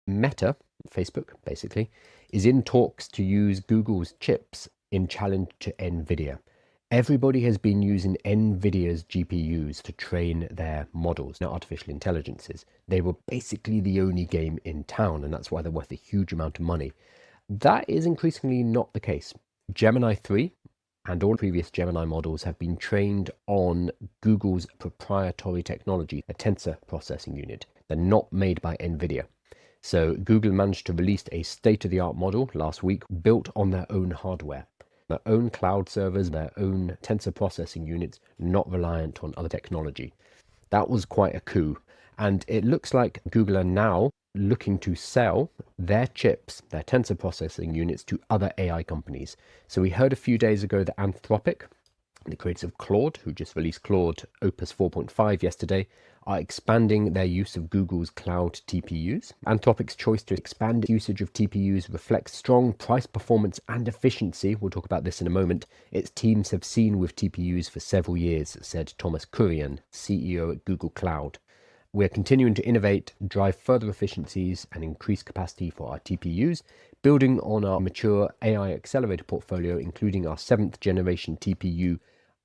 Meta, Facebook basically, is in talks to use Google's chips in challenge to Nvidia. Everybody has been using Nvidia's GPUs to train their models, now artificial intelligences. They were basically the only game in town, and that's why they're worth a huge amount of money. That is increasingly not the case. Gemini 3 and all previous Gemini models have been trained on Google's proprietary technology, a tensor processing unit. They're not made by Nvidia. So Google managed to release a state-of-the-art model last week built on their own hardware, their own cloud servers, their own tensor processing units, not reliant on other technology. That was quite a coup. And it looks like Google are now looking to sell their chips, their tensor processing units, to other AI companies. So we heard a few days ago that Anthropic, the creators of Claude, who just released Claude Opus 4.5 yesterday, are expanding their use of Google's cloud TPUs. Anthropic's choice to expand its usage of TPUs reflects strong price performance and efficiency. We'll talk about this in a moment. Its teams have seen with TPUs for several years, said Thomas Kurian, CEO at Google Cloud. We're continuing to innovate, drive further efficiencies, and increase capacity for our TPUs, building on our mature AI accelerator portfolio, including our 7th generation TPU,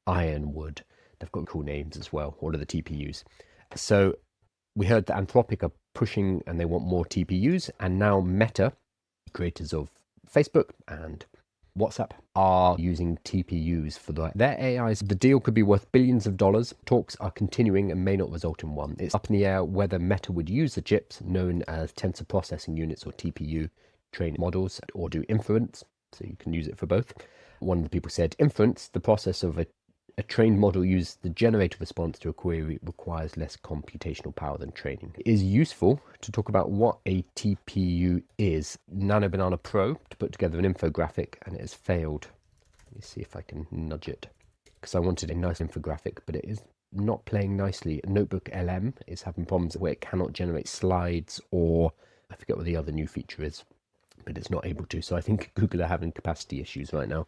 Ironwood. They've got cool names as well, all of the TPUs. So we heard that Anthropic are pushing and they want more TPUs, and now Meta, creators of Facebook and WhatsApp, are using TPUs for their AIs. The deal could be worth billions of dollars. Talks are continuing and may not result in one. It's up in the air whether Meta would use the chips known as tensor processing units or TPU train models or do inference, so you can use it for both. One of the people said inference, the process of a trained model uses the generator response to a query, requires less computational power than training. It is useful to talk about what a TPU is. Nano Banana Pro to put together an infographic, and it has failed. Let me see if I can nudge it, because I wanted a nice infographic, but it is not playing nicely. Notebook LM is having problems where it cannot generate slides, or I forget what the other new feature is, but it's not able to. So I think Google are having capacity issues right now.